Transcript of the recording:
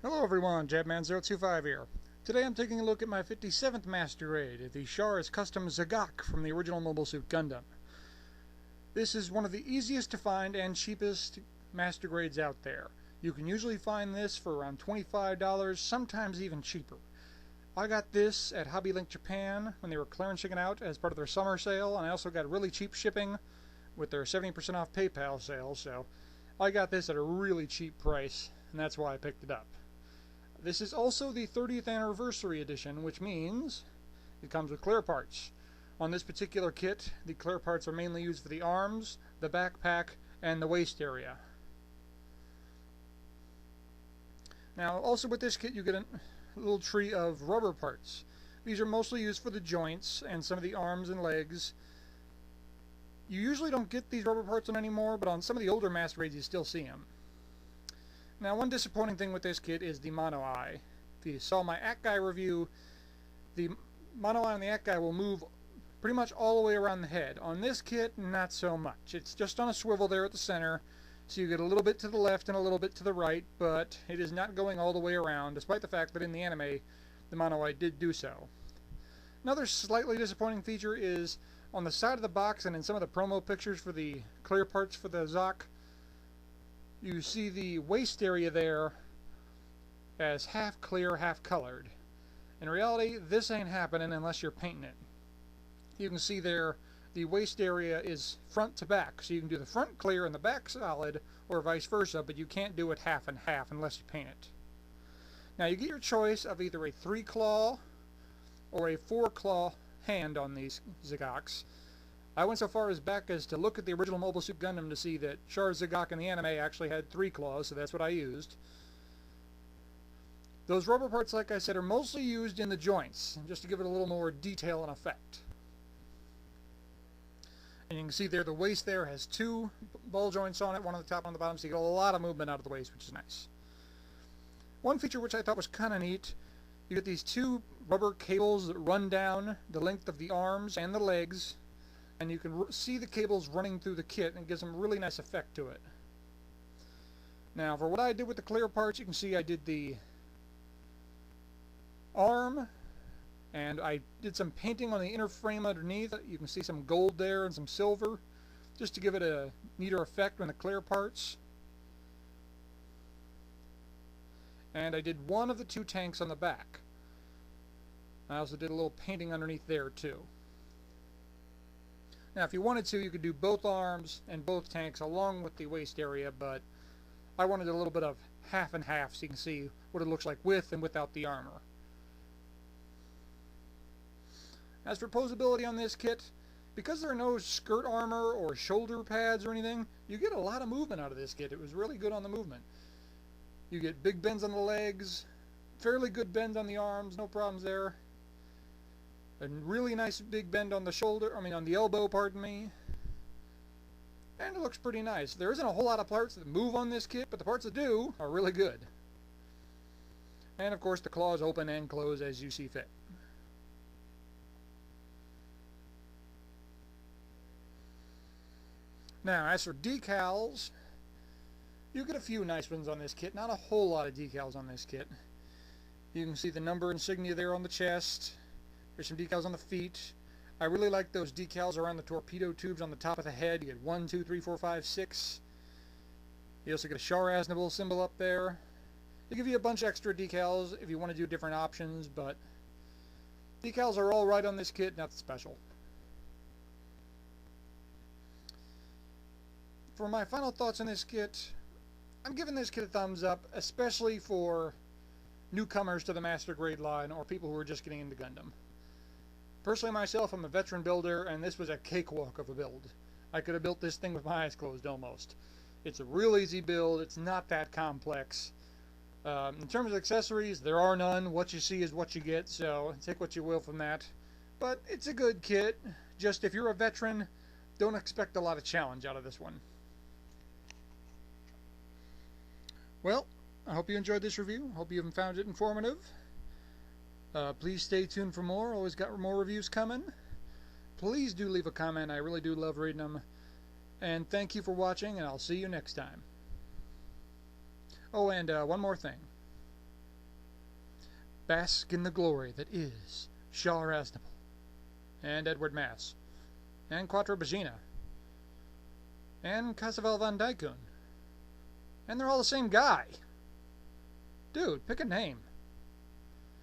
Hello everyone, Jabman025 here. Today I'm taking a look at my 57th Master Grade, the Char's Custom Zagak from the original Mobile Suit Gundam. This is one of the easiest to find and cheapest Master Grades out there. You can usually find this for around $25, sometimes even cheaper. I got this at Hobby Link Japan when they were clearancing it out as part of their summer sale, and I also got really cheap shipping with their 70% off PayPal sale, so I got this at a really cheap price, and that's why I picked it up. This is also the 30th anniversary edition, which means it comes with clear parts. On this particular kit, the clear parts are mainly used for the arms, the backpack, and the waist area. Now, also with this kit, you get a little tree of rubber parts. These are mostly used for the joints and some of the arms and legs. You usually don't get these rubber parts on anymore, but on some of the older Master Grades you still see them. Now, one disappointing thing with this kit is the mono eye. If you saw my Ack-Guy review, the mono eye on the Ack-Guy will move pretty much all the way around the head. On this kit, not so much. It's just on a swivel there at the center, so you get a little bit to the left and a little bit to the right, but it is not going all the way around, despite the fact that in the anime, the mono eye did do so. Another slightly disappointing feature is on the side of the box and in some of the promo pictures for the clear parts for the Zak, you see the waist area there as half clear, half colored. In reality, this ain't happening unless you're painting it. You can see there the waist area is front to back, so you can do the front clear and the back solid, or vice versa, but you can't do it half and half unless you paint it. Now you get your choice of either a 3-claw or a 4-claw hand on these Zagaks. I went so far as back as to look at the original Mobile Suit Gundam to see that Char's Zagak in the anime actually had 3 claws, so that's what I used. Those rubber parts, like I said, are mostly used in the joints, just to give it a little more detail and effect. And you can see there the waist there has 2 ball joints on it, one on the top, one on the bottom, so you get a lot of movement out of the waist, which is nice. One feature which I thought was kind of neat, you get these 2 rubber cables that run down the length of the arms and the legs, and you can see the cables running through the kit, and it gives them a really nice effect to it. Now, for what I did with the clear parts, you can see I did the arm, and I did some painting on the inner frame underneath. You can see some gold there and some silver, just to give it a neater effect on the clear parts. And I did one of the 2 tanks on the back. I also did a little painting underneath there too. Now, if you wanted to, you could do both arms and both tanks along with the waist area, but I wanted a little bit of half and half so you can see what it looks like with and without the armor. As for posability on this kit, because there are no skirt armor or shoulder pads or anything, you get a lot of movement out of this kit. It was really good on the movement. You get big bends on the legs, fairly good bends on the arms, no problems there. A really nice big bend on the shoulder, on the elbow, pardon me. And it looks pretty nice. There isn't a whole lot of parts that move on this kit, but the parts that do are really good. And of course the claws open and close as you see fit. Now, as for decals, you get a few nice ones on this kit. Not a whole lot of decals on this kit. You can see the number insignia there on the chest. There's some decals on the feet. I really like those decals around the torpedo tubes on the top of the head. You get 1, 2, 3, 4, 5, 6. You also get a Char symbol up there. They give you a bunch of extra decals if you want to do different options, but decals are all right on this kit, nothing special. For my final thoughts on this kit, I'm giving this kit a thumbs up, especially for newcomers to the Master Grade line or people who are just getting into Gundam. Personally myself, I'm a veteran builder, and this was a cakewalk of a build. I could have built this thing with my eyes closed almost. It's a real easy build, it's not that complex. In terms of accessories, there are none. What you see is what you get, so take what you will from that. But it's a good kit. Just if you're a veteran, don't expect a lot of challenge out of this one. Well, I hope you enjoyed this review. Hope you found it informative. Please stay tuned for more. Always got more reviews coming. Please do leave a comment. I really do love reading them. And thank you for watching, and I'll see you next time. Oh, and one more thing. bask in the glory that is Char, and Edward Mass, and Quattro Bagina, and Casavel Van Dyken. And they're all the same guy. Dude, pick a name.